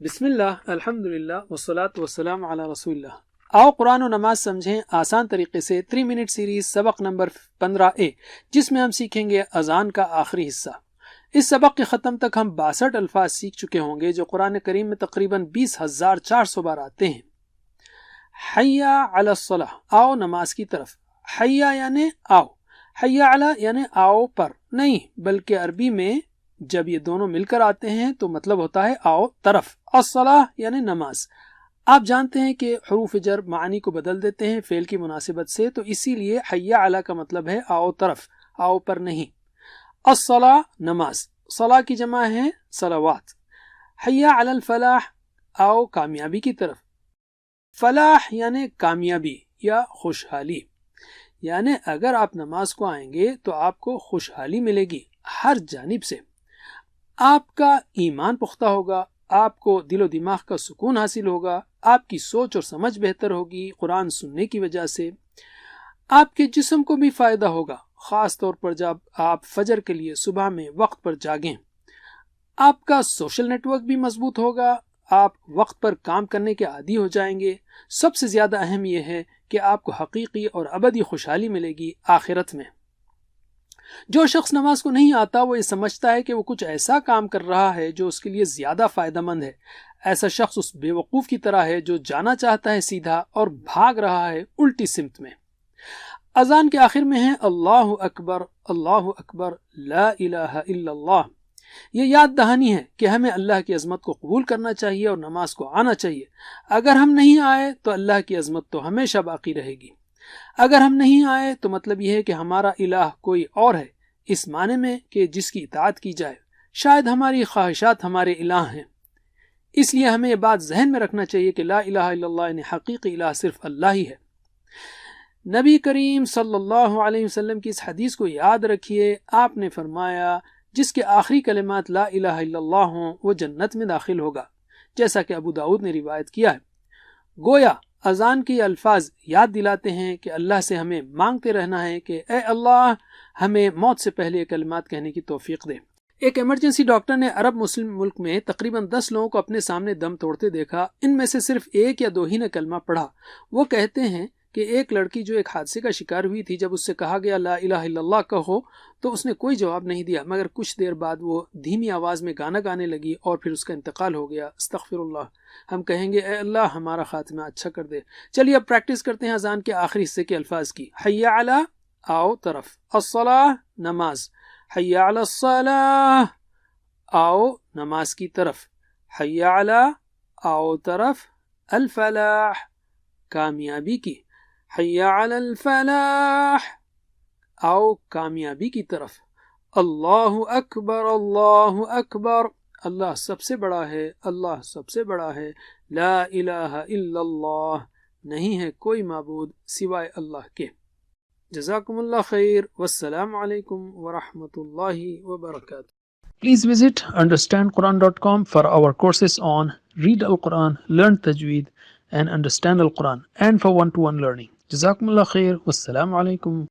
بسم اللہ الحمدللہ والصلاة والسلام علی رسول اللہ۔ آؤ قرآن و نماز سمجھیں آسان طریقے سے 3 منٹ سیریز سبق نمبر 15A، جس میں ہم سیکھیں گے اذان کا آخری حصہ۔ اس سبق کے ختم تک ہم 62 الفاظ سیکھ چکے ہوں گے جو قرآن کریم میں تقریباً 20,400 بار آتے ہیں۔ حی علی الصلاۃ، آؤ نماز کی طرف۔ حی یعنی آؤ، حی علی یعنی آؤ پر نہیں، بلکہ عربی میں جب یہ دونوں مل کر آتے ہیں تو مطلب ہوتا ہے آؤ طرف۔ الصلاۃ یعنی نماز۔ آپ جانتے ہیں کہ حروف جر معنی کو بدل دیتے ہیں فعل کی مناسبت سے، تو اسی لیے حی علی کا مطلب ہے آؤ طرف، آؤ پر نہیں۔ الصلاۃ نماز، صلاح کی جمع ہے صلوات۔ حی علی الفلاح، آؤ کامیابی کی طرف۔ فلاح یعنی کامیابی یا خوشحالی، یعنی اگر آپ نماز کو آئیں گے تو آپ کو خوشحالی ملے گی ہر جانب سے۔ آپ کا ایمان پختہ ہوگا، آپ کو دل و دماغ کا سکون حاصل ہوگا، آپ کی سوچ اور سمجھ بہتر ہوگی قرآن سننے کی وجہ سے، آپ کے جسم کو بھی فائدہ ہوگا، خاص طور پر جب آپ فجر کے لیے صبح میں وقت پر جاگیں۔ آپ کا سوشل نیٹ ورک بھی مضبوط ہوگا، آپ وقت پر کام کرنے کے عادی ہو جائیں گے۔ سب سے زیادہ اہم یہ ہے کہ آپ کو حقیقی اور ابدی خوشحالی ملے گی آخرت میں۔ جو شخص نماز کو نہیں آتا وہ یہ سمجھتا ہے کہ وہ کچھ ایسا کام کر رہا ہے جو اس کے لیے زیادہ فائدہ مند ہے۔ ایسا شخص اس بے وقوف کی طرح ہے جو جانا چاہتا ہے سیدھا اور بھاگ رہا ہے الٹی سمت میں۔ اذان کے آخر میں ہے اللہ اکبر لا الہ الا اللہ۔ یہ یاد دہانی ہے کہ ہمیں اللہ کی عظمت کو قبول کرنا چاہیے اور نماز کو آنا چاہیے۔ اگر ہم نہیں آئے تو اللہ کی عظمت تو ہمیشہ باقی رہے گی۔ اگر ہم نہیں آئے تو مطلب یہ ہے کہ ہمارا الہ کوئی اور ہے، اس معنی میں کہ جس کی اطاعت کی جائے۔ شاید ہماری خواہشات ہمارے الہ ہیں۔ اس لیے ہمیں یہ بات ذہن میں رکھنا چاہیے کہ لا الہ الا اللہ یعنی حقیقی الہ صرف اللہ ہی ہے۔ نبی کریم صلی اللہ علیہ وسلم کی اس حدیث کو یاد رکھیے۔ آپ نے فرمایا جس کے آخری کلمات لا الہ الا اللہ ہوں وہ جنت میں داخل ہوگا، جیسا کہ ابو داؤد نے روایت کیا ہے۔ گویا اذان کے یہ الفاظ یاد دلاتے ہیں کہ اللہ سے ہمیں مانگتے رہنا ہے کہ اے اللہ ہمیں موت سے پہلے یہ کلمات کہنے کی توفیق دے۔ ایک ایمرجنسی ڈاکٹر نے عرب مسلم ملک میں تقریباً 10 لوگوں کو اپنے سامنے دم توڑتے دیکھا۔ ان میں سے صرف 1 یا 2 ہی نے کلمہ پڑھا۔ وہ کہتے ہیں کہ ایک لڑکی جو ایک حادثے کا شکار ہوئی تھی، جب اس سے کہا گیا لا الہ الا اللہ کہو تو اس نے کوئی جواب نہیں دیا، مگر کچھ دیر بعد وہ دھیمی آواز میں گانا گانے لگی اور پھر اس کا انتقال ہو گیا۔ استغفر اللہ۔ ہم کہیں گے اے اللہ ہمارا خاتمہ اچھا کر دے۔ چلیے اب پریکٹس کرتے ہیں اذان کے آخری حصے کے الفاظ کی۔ حی علی آؤ طرف، الصلاۃ نماز، حی علی الصلاۃ آؤ نماز کی طرف، حی علی آؤ طرف، الفلاح کامیابی کی، حی علی الفلاح آؤ کامیابی کی طرف، اللہ اکبر اللہ سب سے بڑا ہے، اللہ سب سے بڑا ہے، لا الہ الا اللہ نہیں ہے کوئی معبود سوائے اللہ کے۔ جزاکم اللہ خیر، والسلام علیکم ورحمۃ اللہ وبرکاتہ۔ Please visit understandquran.com for our courses on Read Al-Quran, Learn Tajweed and Understand Al-Quran, and for one-to-one learning. Jazakumullah khair. Wassalamu alaikum.